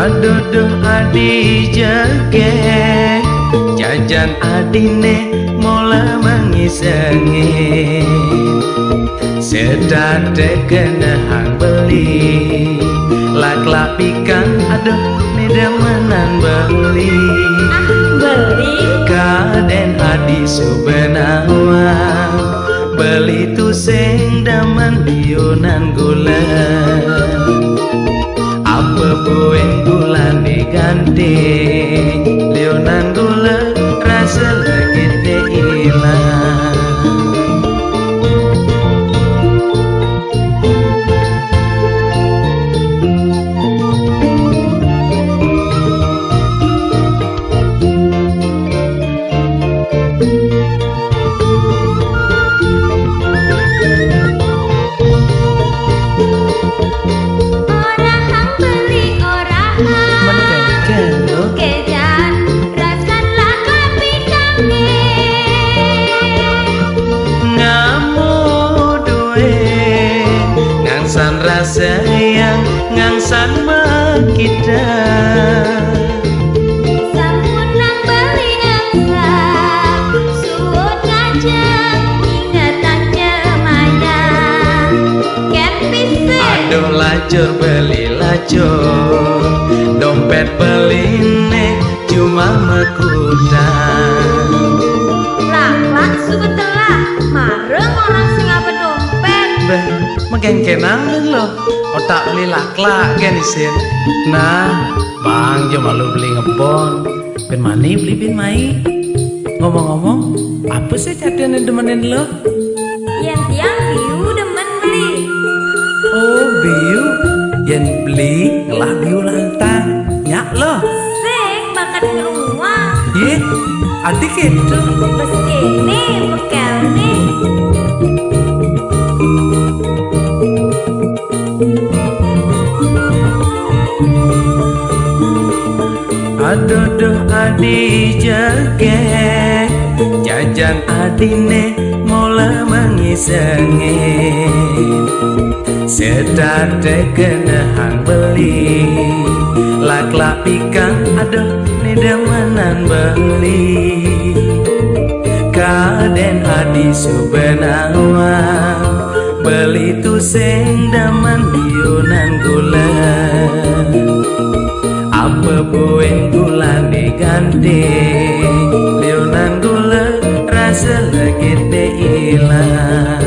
Aduh adi jege jajan adine mola mengisengin sedate kena hang beli lak ikan aduh nedemenan beli kaden adi subenawa beli tu sing daman biunan gula apa bueng gula diganti liunan gula rasa lagi hilang. Sayang ngangsan kita samunang beli nangsak suut ngajak ingatan cemayang ken pisik aduh lacur beli lacur dompet beline cuma mekudang lak suku telah mareng orang sing apa dompet mengkenang lo otak beli lak-lak kan isin. Nah bang cuma lu beli ngebon ben mani beli bin mai ngomong-ngomong apa sih cadan yang demenin lo yang tiang biu demen beli oh biu yang beli ngelah biu lantang nyak lo sing bakat ngerumah ye adik itu bes kene bekel nih aduh adi jege jajan adine mola mengisengin sedate kena hang beli lak ikan aduh nedemenan beli kaden adi subenawa beli tu sing daman biunan gula apa bueng gula diganti liunan gula rasa lagi hilang.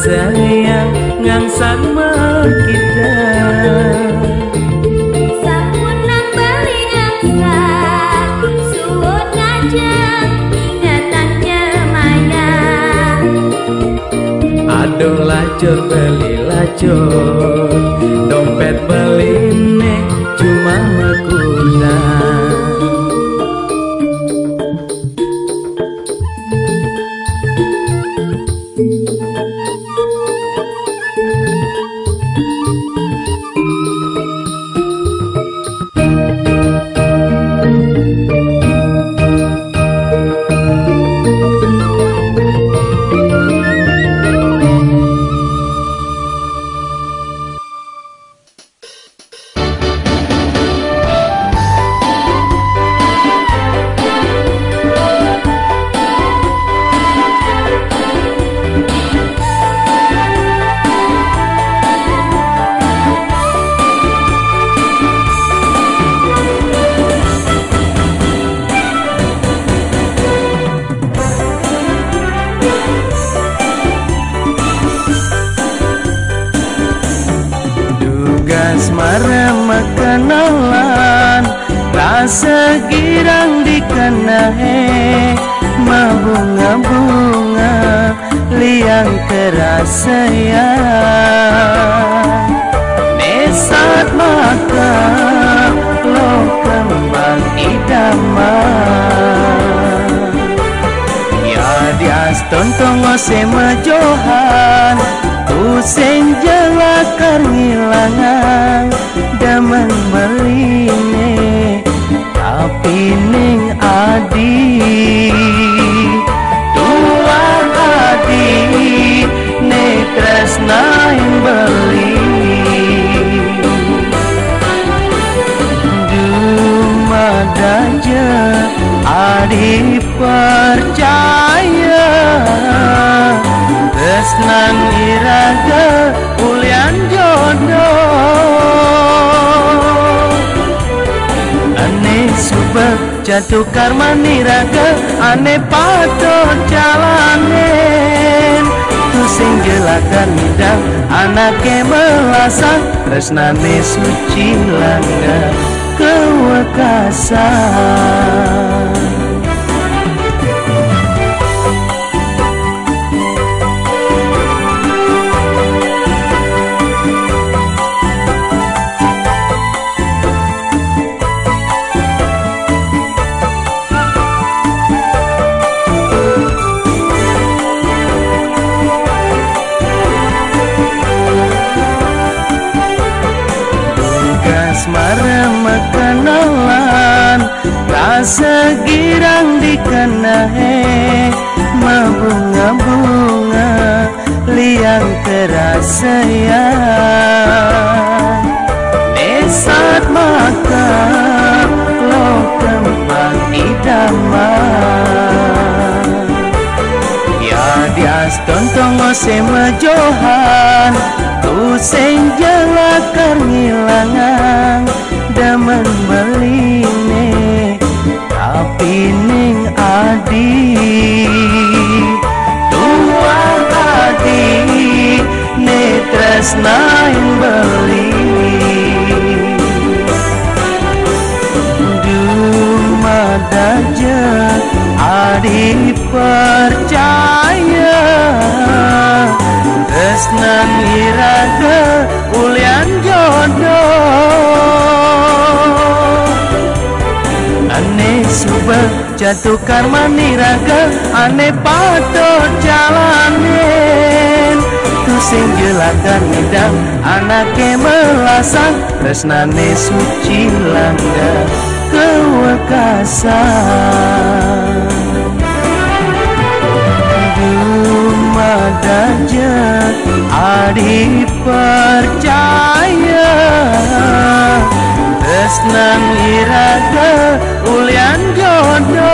Sayang ngangsan kita samunang beli nangsak suut ngajak ingatan cemayang aduh lacur beli lacur dompet beline cuma mekudang kenalan rasa girang di kenahe mah bunga-bunga liat liang kerasa ya nesat maka lo kembang idaman ya dias tontong sema johan Usen jelakar ngilangan daman beline tapi ning adi tua adi ne tresna yang beli dumadaja adi percaya tresnan iraga ulian jodoh ane subak jatuh karma niraga ane patut jalanin tu sing jelakan midang anake melasan tresnane suci langga kewekasan makanan rasa girang dikenahe mabunga-bunga liang kerasa ya nesat maka lo kembang idaman ya dias tontong sema johan tu sing jelakar ngilangan daman beline tapi ning adi tua adi ne tresna yang beli dumadaja adi percaya tresnan iraga ulian jodoh ane subak jatuh karma niraga ane patut jalanin tu sing jelakan midang anake melasan tresnane suci langga kewekasan dumadaja adi percaya tresnan iraga ulian jodoh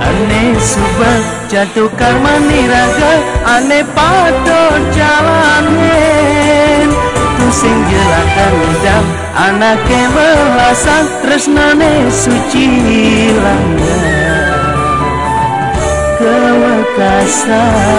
ane subak jatuh karma niraga ane patut jalanin tu sing jelakan midang anake melasan tresnane suci langga kewekasan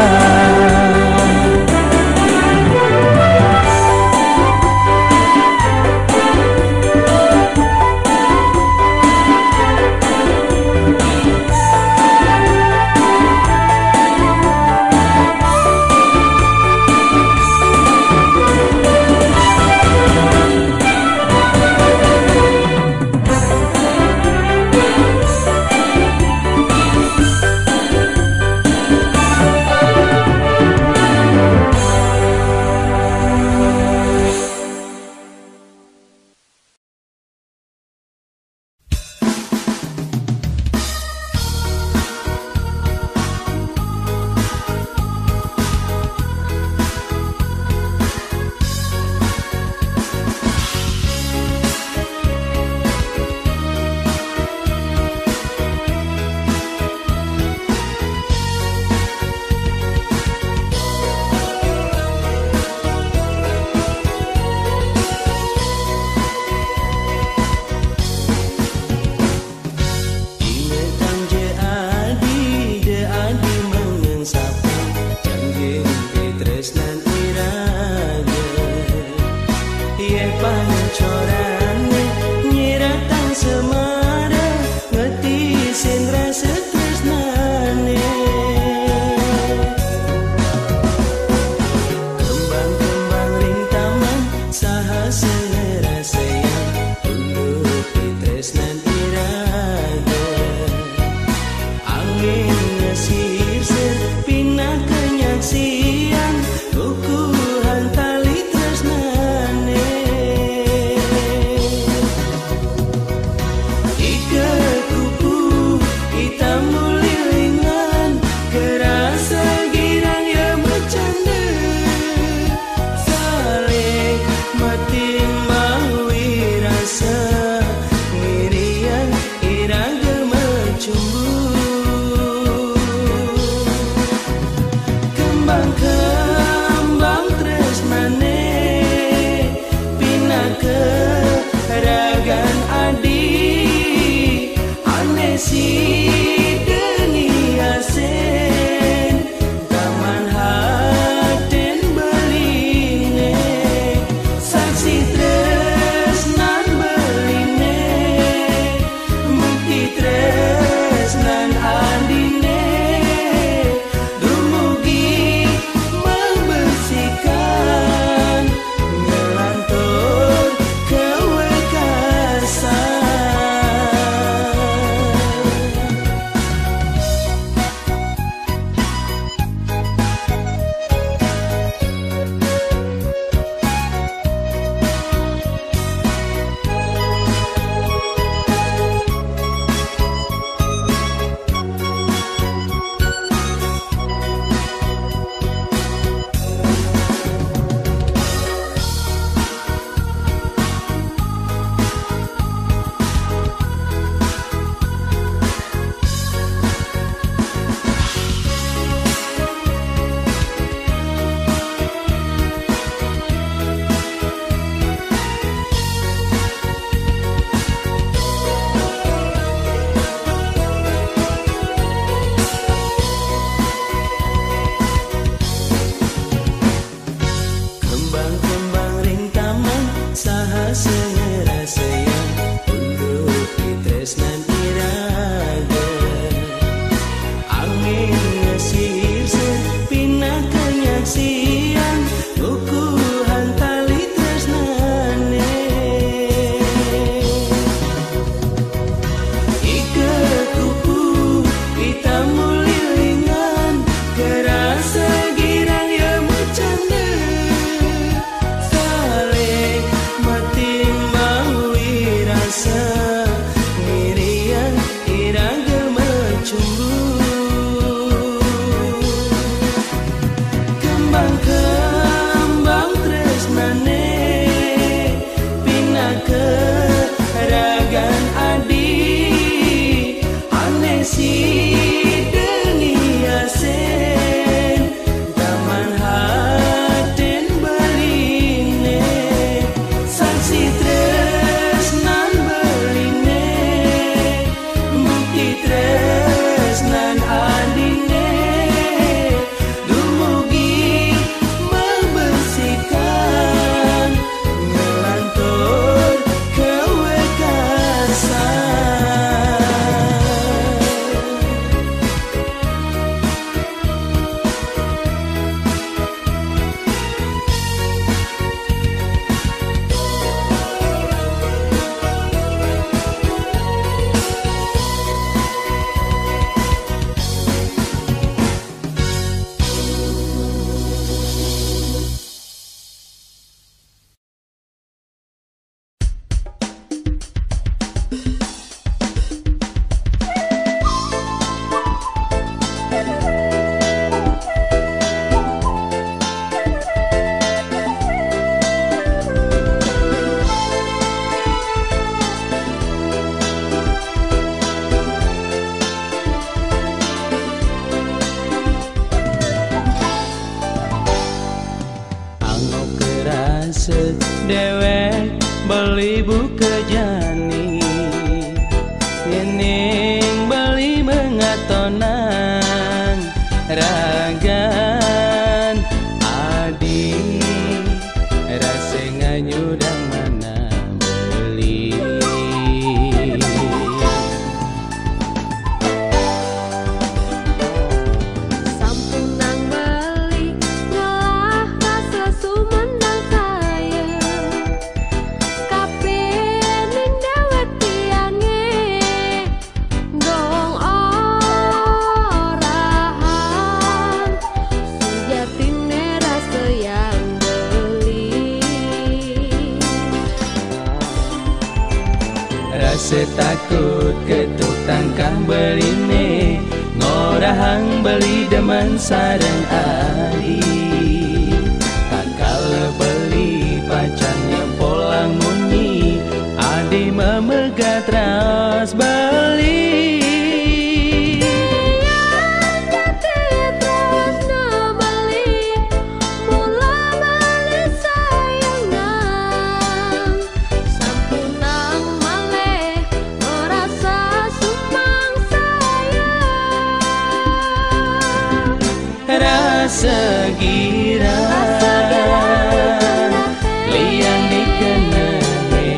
Kembang-kembang tresnane pinake ragan adi anesi deni asen taman haden beline saksi tresnan beline mukti tresnan adine dumugi membersihkan ngelantur kewekasan. Kembang-kembang ring taman saha sengerasayang unduk ditresnan iraga angin ngesir sen pinaka nyaksian ukuhan tali tresnane ike kupu itamu lilingan kerasa girang ya macanda mirian iraga mencumbu kembang-kembang tresnane pinake ragan adi anesi deni asen taman haden beline saksi tresnan beline bukti tresnan adine dumugi membersihkan ngelantur kewekasan. Dewek beli buka jani Yening beli mengatonan ragan adi rasa nganyudang mana beli Sampunang beli ngolah rasa sumendang saya kapening dewek tiange dong orahan sujatine rasa yang beli rasa takut ketuk tangkah beline ngorahang beli demen sareng adi takal beli pacarnya polang munyi adi memegat ras beli terus no beli rasa gira liang dikenane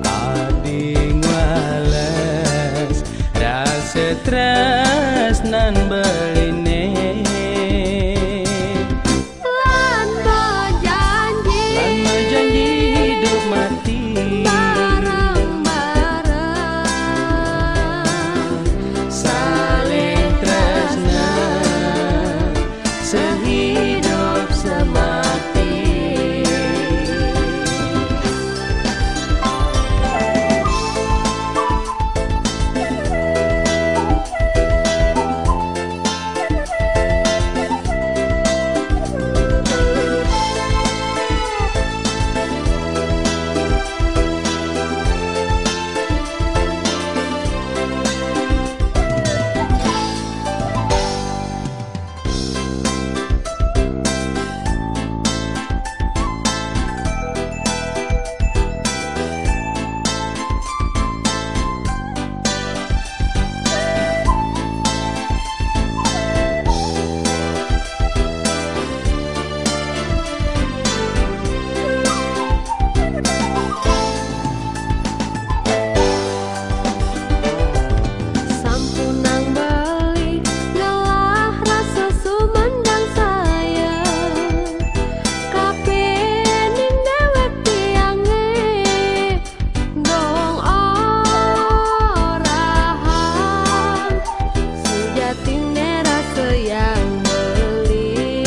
abing wales rasa tresnan beline Lan janji hidup mati saling tresna sehidup semati. Sampunang beli ngelah rasa sumendang saya kapening dewek tiange dong orahan sejatine rasa yang beli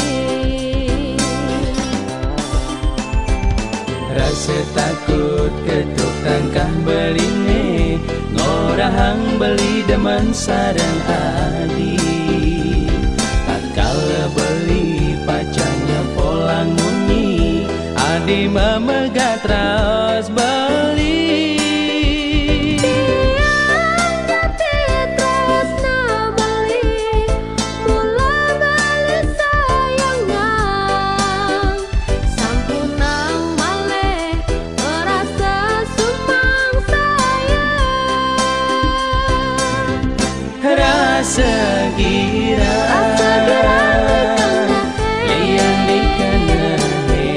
Rasa takut ketuk tangkah beline ngorahang beli demen sareng adi tatkala beli pacanya polang munyi adi memegat raos beli jati tresna beli mula beli sayangan sampunang malih merasa sumang saya rasa gira liang dikenane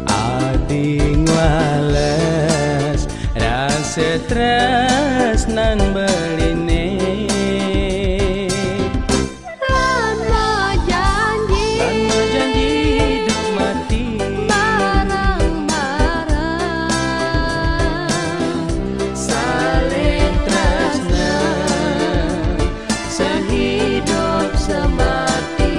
ading wales rasa tresnan beline lan janji hidup mati barang-barang saling tresna sehidup semati.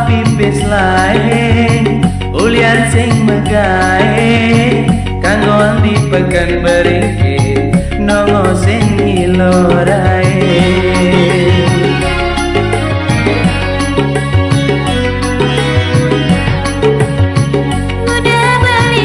pipis lae ulian sing megae kanggo dipegan beringke nongo sing ilorae Kuda beli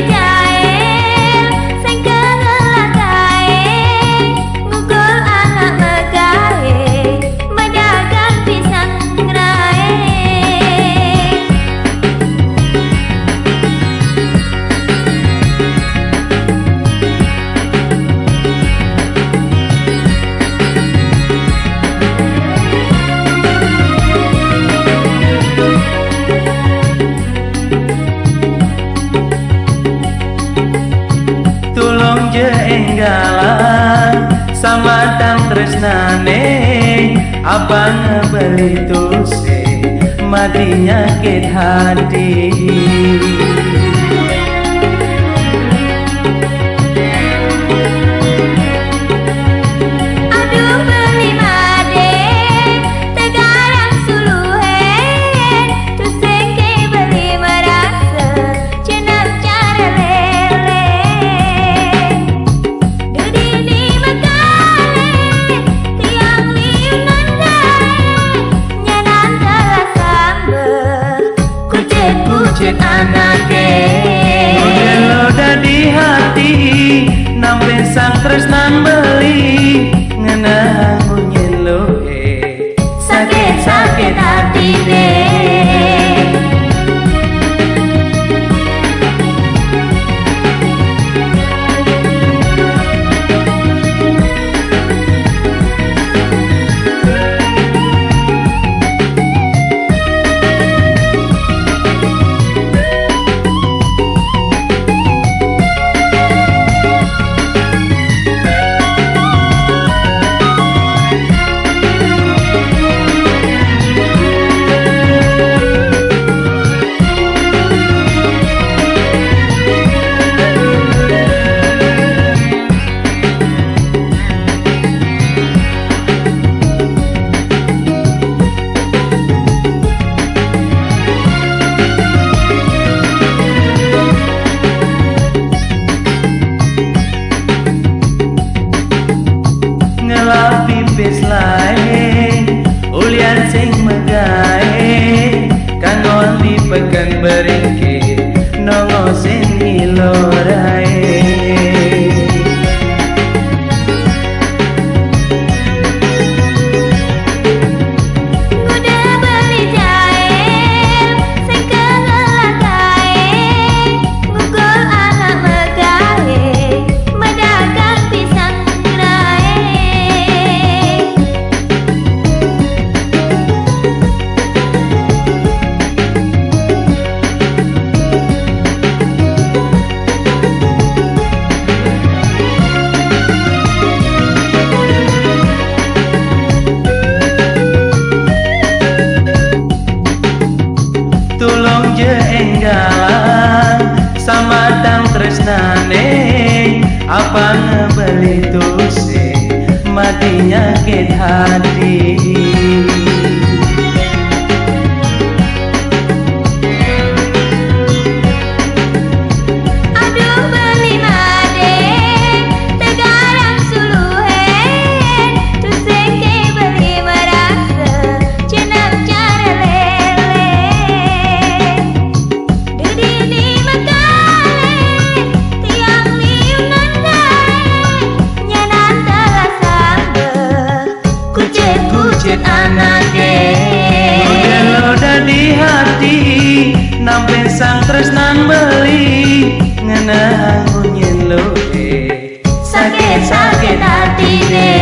tresnane abang beli tuse matinya ke hati. Kucet anake modelo dadi hati nampe sang tresnan beli ngenah ngunyen loe sakit-sakit hati deh. Pipis lain ulian sing megae kangon dipegan beringke nongo sing ngilorae. Tulung je enggalan sama tang tresnane apa ngebeli tuse matinya ke hati. Kucet anake modelo dadi hati nampe sang tresnan beli ngenah ngunyen loe sakit-sakit hati deh.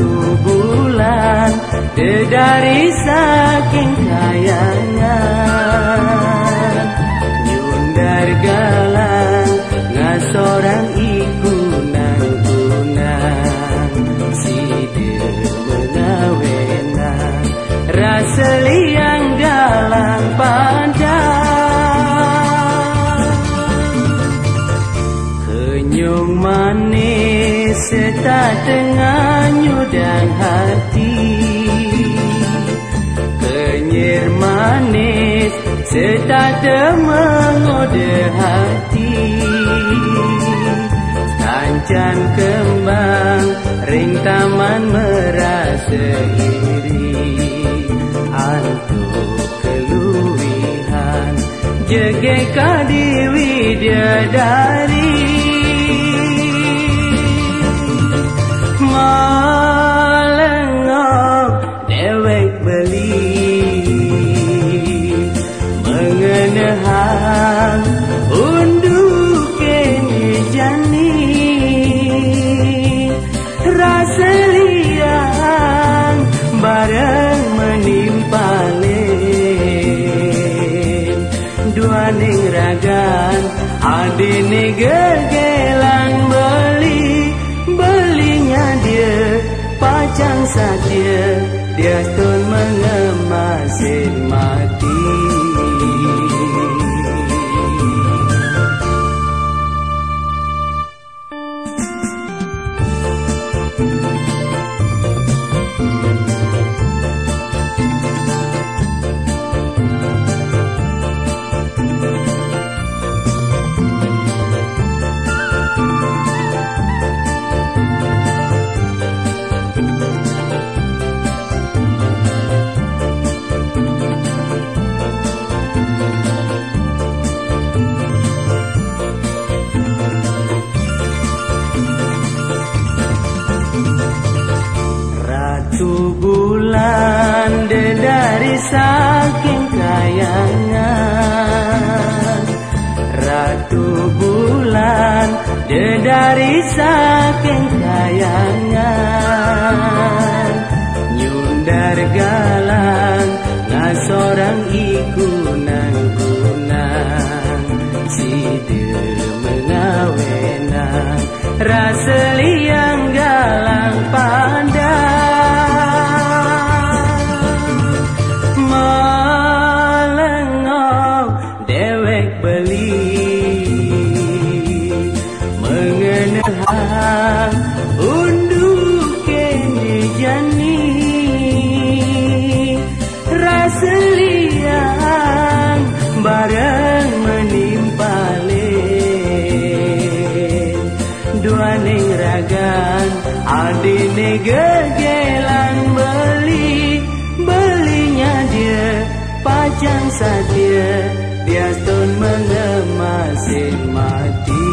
Ratu bulan dari saking kayangan nyundar galang ngasorang iku nang tunang sidir mengawenang rasa liang galang pandang kenyung manis setak dengan nyudang hati kenyir manis setak mengode hati tancan kembang ring taman merasa iri antuk keluwihan jege kadiwi dari malengok dewek beli mengenehang unduk kene jani rasa liang bareng menimpalen dua ning ragan adine gegelan belinya dia pacang saja dia tun mengemasin mati Ratu bulan dari saking kayangan Ratu bulan dari saking kayangan nyundar galang ngasorang iku nang kunang sidir mengawenang rasa liang galang pandang malengok dewek beli mengenehang unduk kene jani rasa liang bareng menimpalen dua ning ragan adine gegelan belinya dia pacang saja dia tun mengemasin mati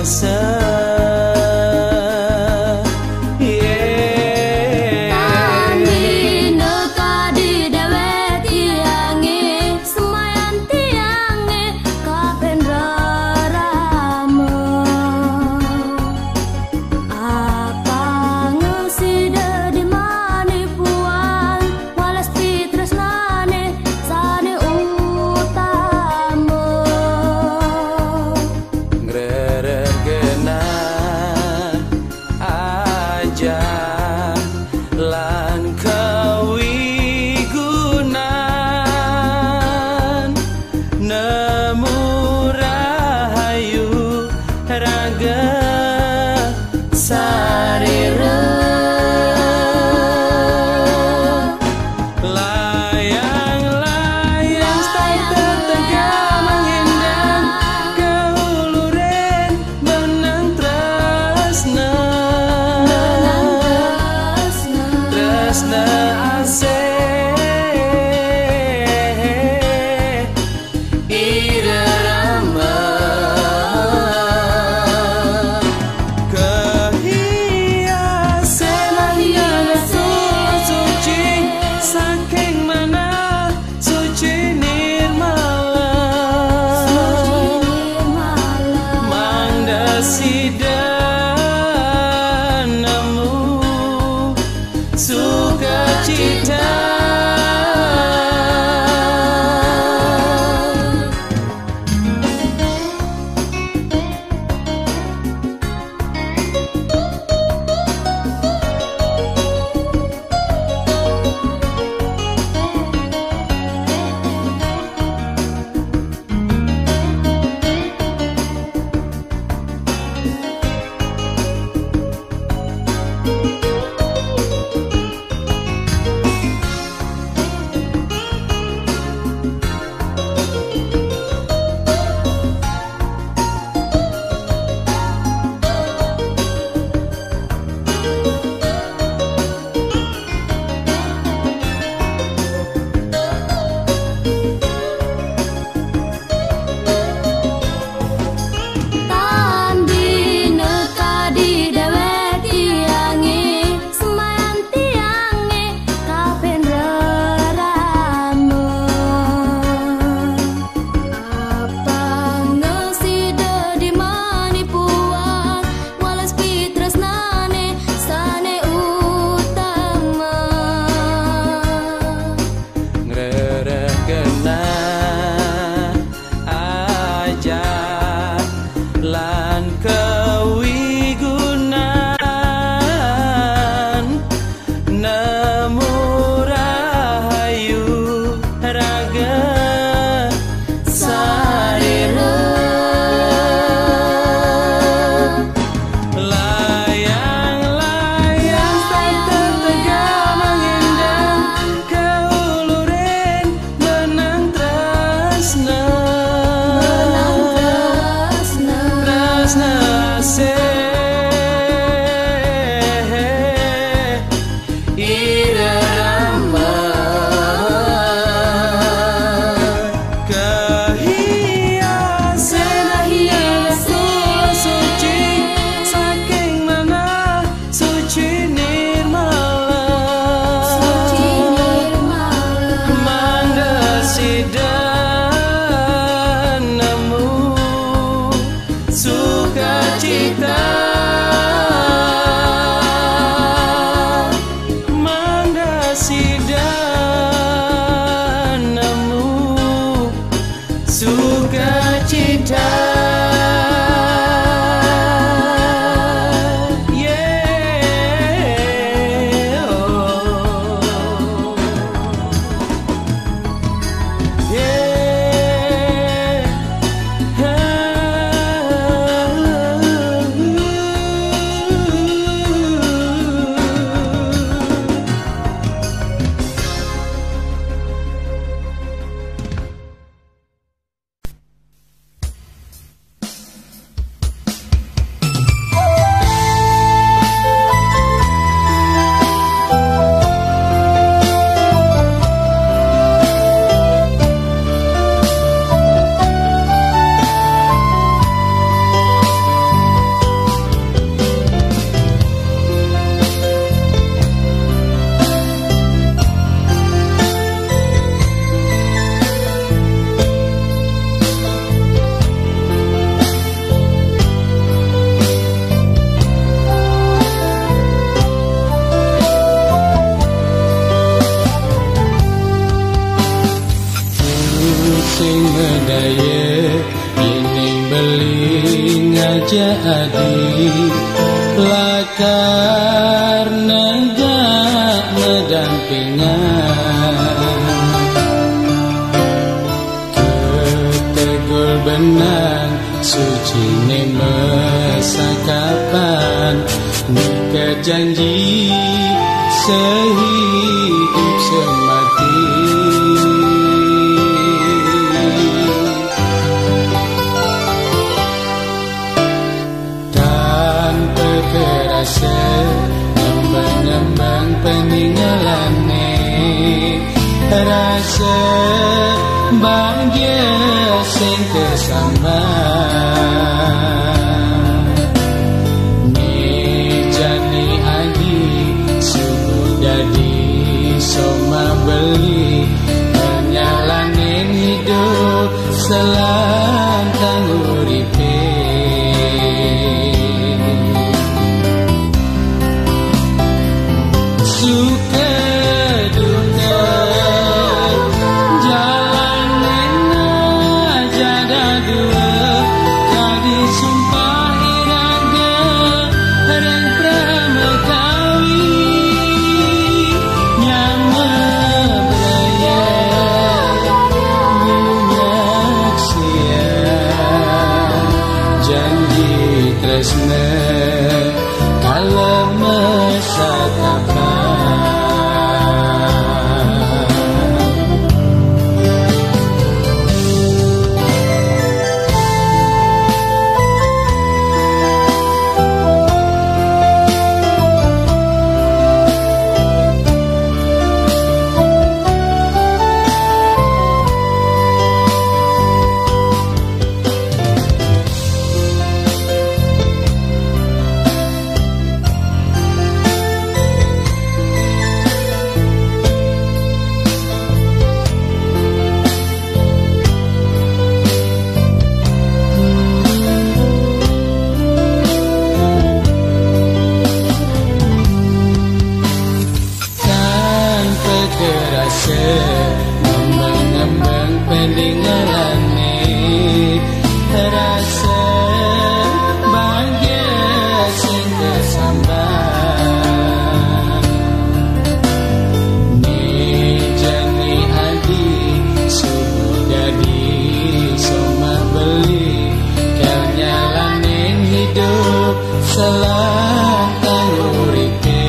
kuasa. Lan kawigunan nemu rahayu raga sarira layang-layang stay tertegak menghindar keuluren menang tresna asih irama kehiasan yang suci saking mana suci nirmala mandasida sukacita. lakar negak mendampingan ketegul benang suci ne mesakapan nikah janji sehidup semati tanpa kerasa ngembang-ngembang peninggalane rasa bahagia sing kesambar ni jani adi subuh dadi soma beli penyalanin hidup selantang uripe suka duka jalanin aja dah dua kadi sumpah iraga reng pramekawi nyama beraya minyak sia janji tresna kala masa kapan ngembang-ngembang peninggalane rasa bahagia sing kesambar ni jani adi subuh dadi soma beli kenyalanin hidup selantang uripe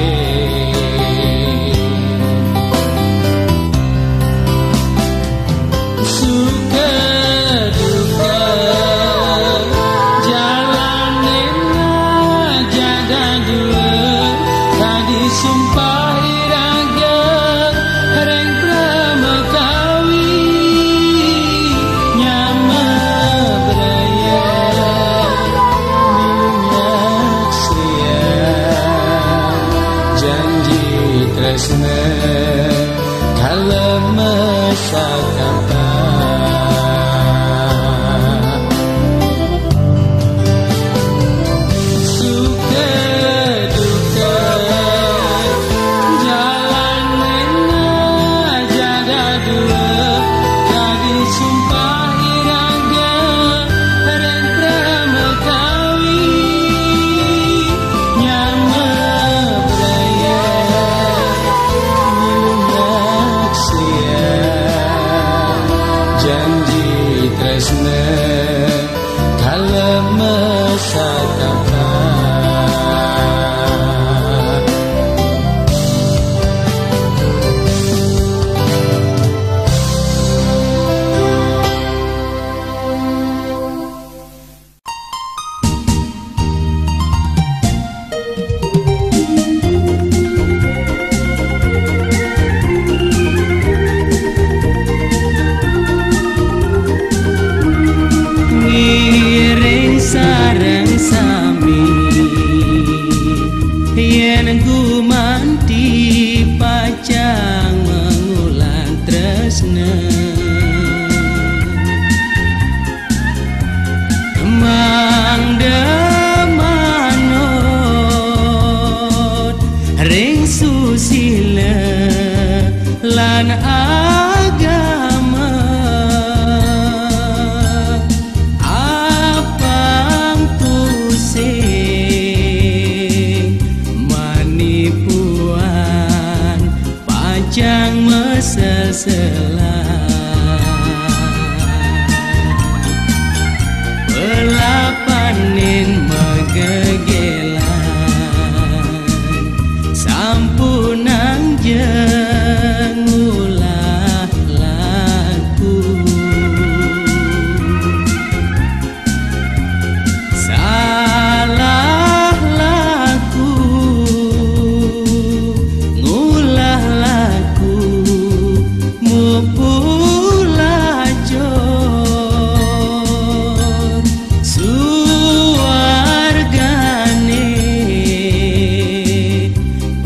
sumpah iraga reng pramekawi nyama beraya minyak sia janji tresna kala masa kapan suka duka sumpah iraga reng pramekawi nyama beraya minyak sia selah pelapanin megegelan sampunang jengulah laku salah laku ngulah laku mupulah jor suargane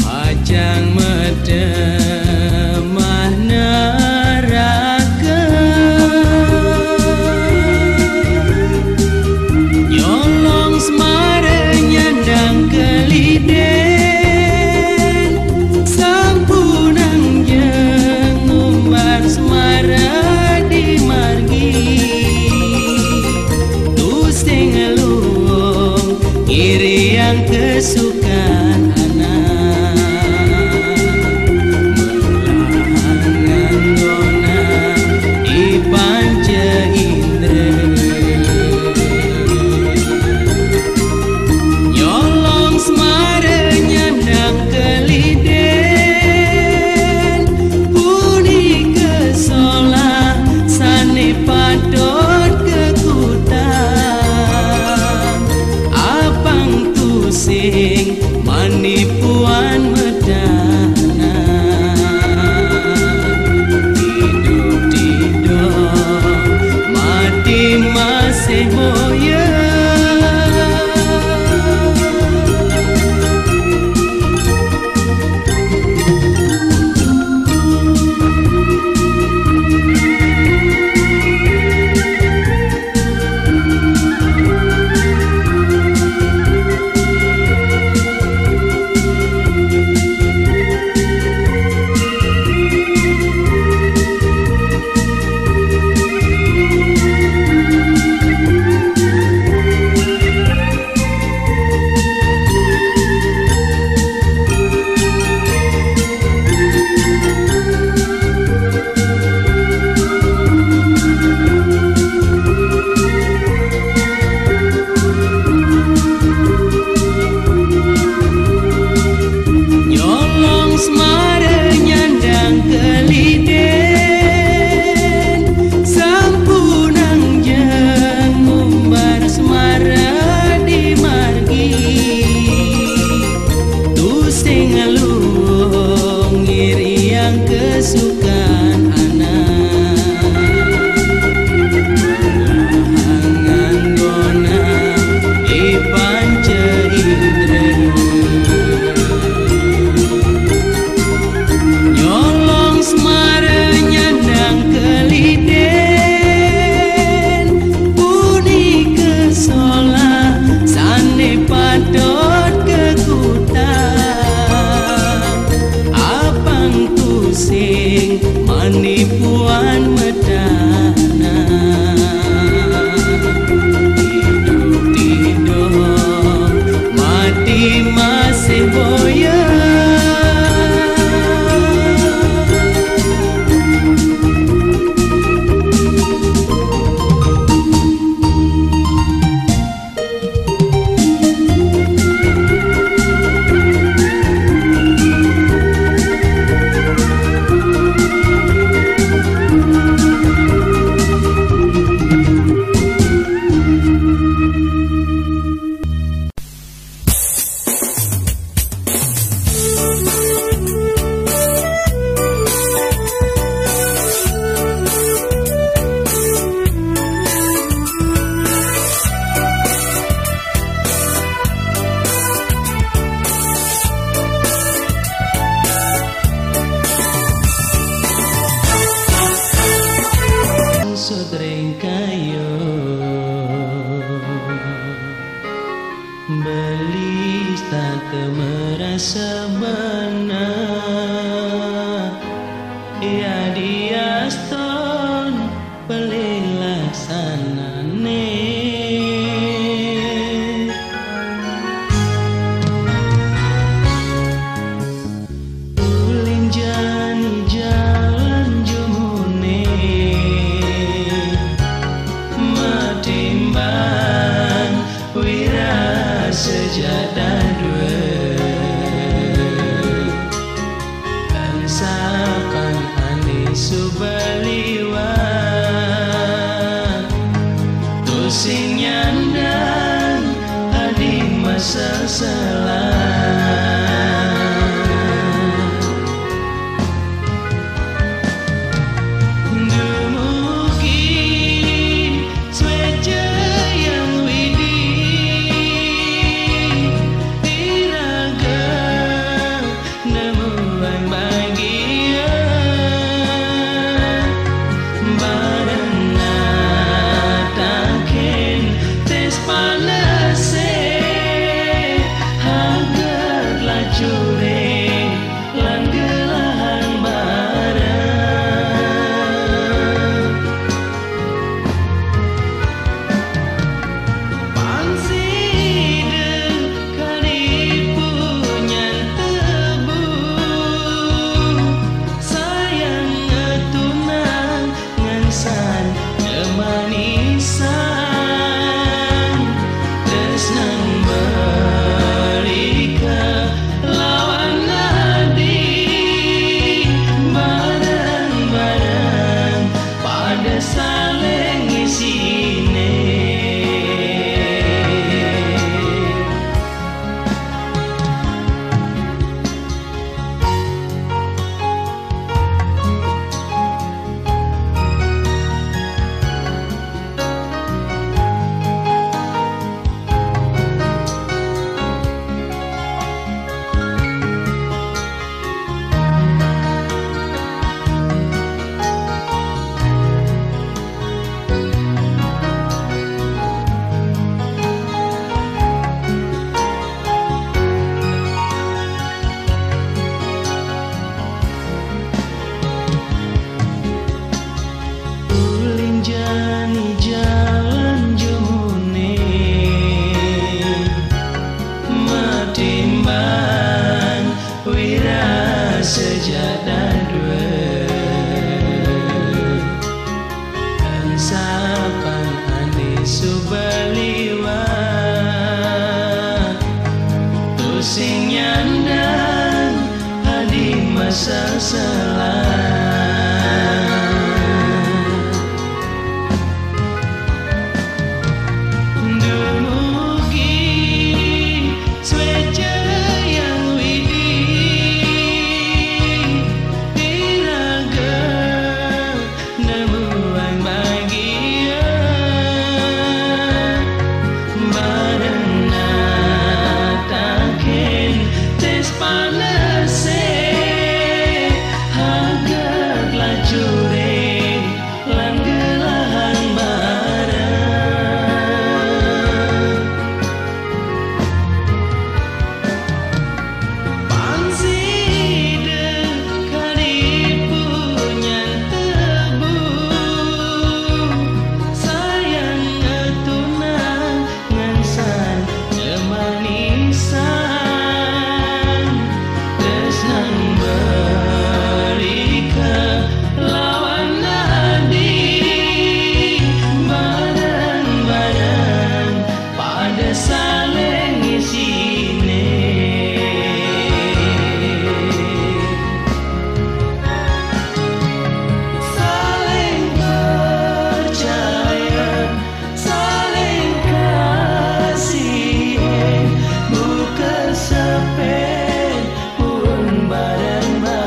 pajang medemah neraka nyolong semara nyandang keliden sampunang jengumbar semara di margi tusing ngelung iri yang kesukaan anak melangan gona ipance indra nyolong semara nyandang keliden puni kesolah sane padot kekutang apang tusing manipuan medana tidur-tidur mati masih boya nyolong semara nyandang keliden sampunang jengumbar semara di margi tusing ngelung iri yang kesukaan anak melangan gona ipance indra nyolong semara nyandang keliden puni kesolah sane padot kekutang apang tusing manipuan medana tidur-tidur mati masih boya sodreng kayo beli tak merasa benar ya dia ston belilah sanane ulin jani jalan jum Sapan ane subaliwat tusing nyandang adi masa dumugi sweja yang widi diraga nemu ang bahagia barana takin tes panase hagar lacure lan gelahan barang panside kali punyan tebu sayang ngetunang ngansan kemanisan tresnan berika lawan nadi barang-barang pada saling isine. Ulin jani jalan jumune matimbang wira sejadah dua sapan ane subaliwat tusing nyandang adi masa dumugi sweja yang widi diraga nemu ang bahagia barana takin tes panase hagar lacure lan gelahan barang panside kali punyan tebu sayang ngetunang ngansan kemanisan tresnan berika lawan nadi barang-barang pada saling isine. Saling percaya, saling kasih, bukan sepen pun bareng-bareng.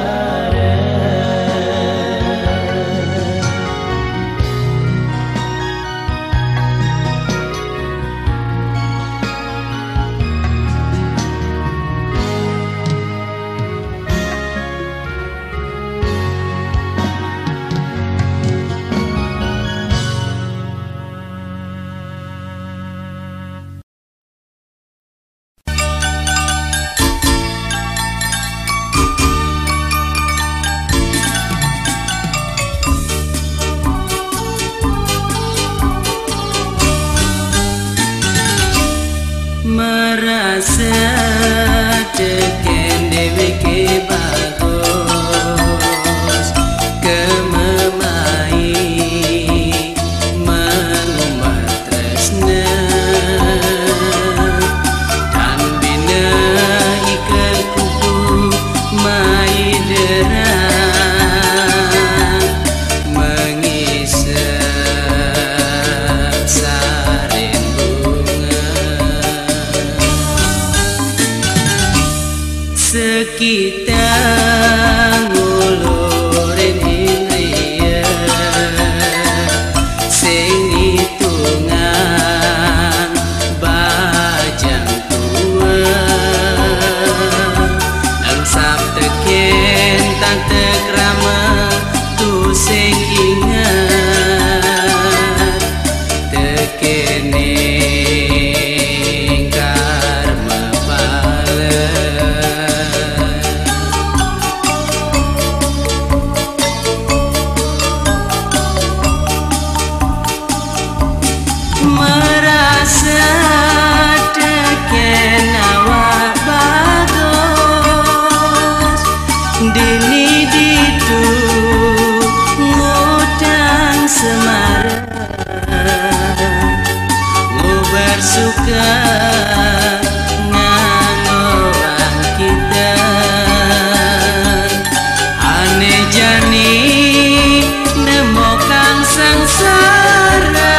Merasa teken deweke bagus kememai mengumbar tresna tan bina sekitar ngulurin indria sing hitungan bajang tua angsap teken tak tekrama tu sing ingat tekene merasa teken awak bagus dini ditu ngutang semara ngobar suka nganoran kita ane jani nemokang sangsara.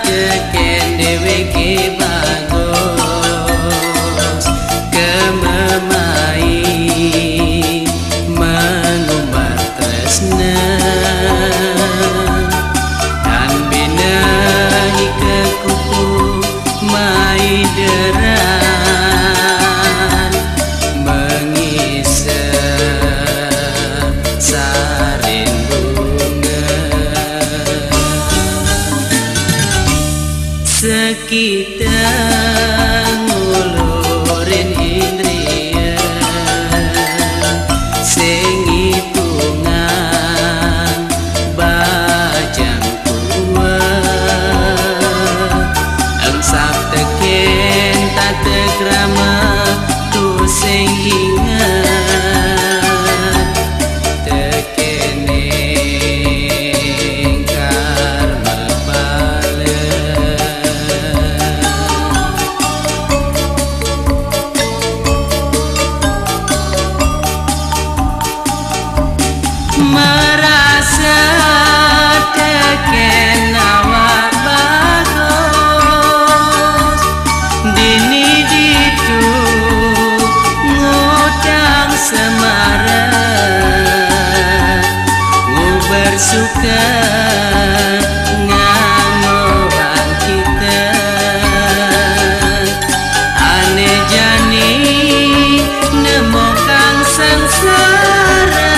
Teken deweke bagus kememai mengumbar tresna dan binahi kekupu mai deran mengisap sarin sekitar ngulurin indria sing hitungan bajang tua angsap teken tak tekrama tu sing ingat tekene karma bala. Merasa teken awak bagus dini ditu ngutang semara ngubar suka nganoran kita ane jani nemokang sangsara.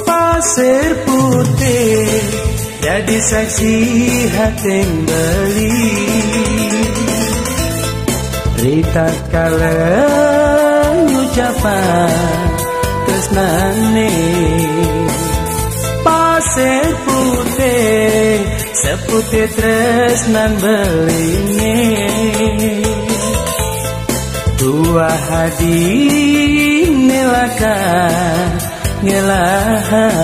Pasir putih jadi saksi hati yang beli Rita kala ucapan tresnane pasir putih seputih tresnan beline dua hadi nelakan ngelahan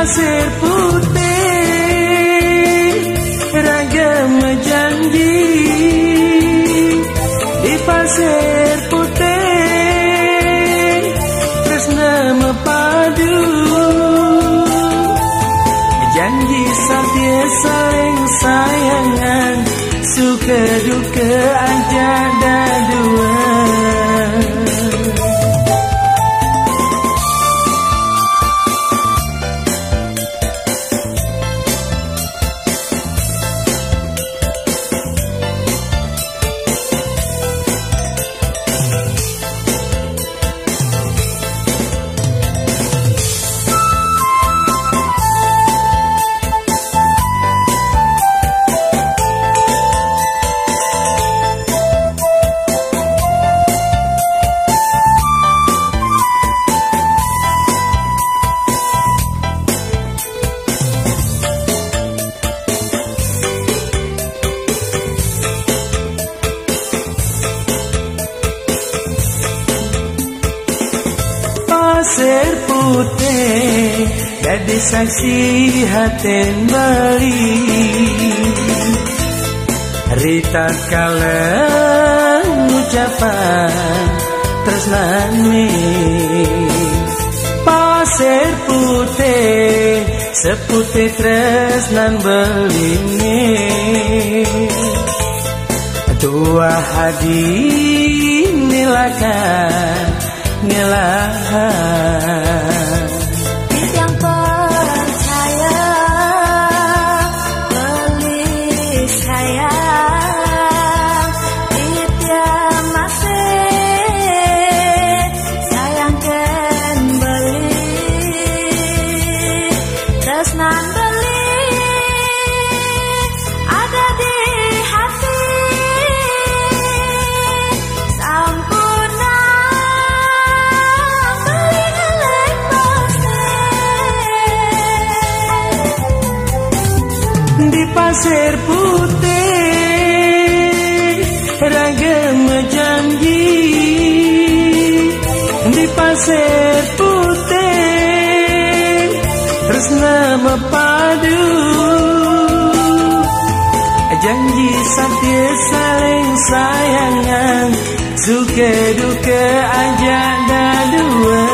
pasir putih ragam janji. Di pasir putih tresna mepadu, janji setia saling sayangan, suka duka aja dah dua. Pasir putih jadi saksi haten bali, rita kala ucapan tresnani. Pasir putih seputih tresnan beline, dua hadi nilakan ngelahan. Yang percaya beli sayang, tiap masih sayangkan beli tresnan beli ada di hati. Sampurna di pasir putih ragam janji. Di pasir putih tresna mepadu, janji setia saling sayangan, suka duka aja dah dua.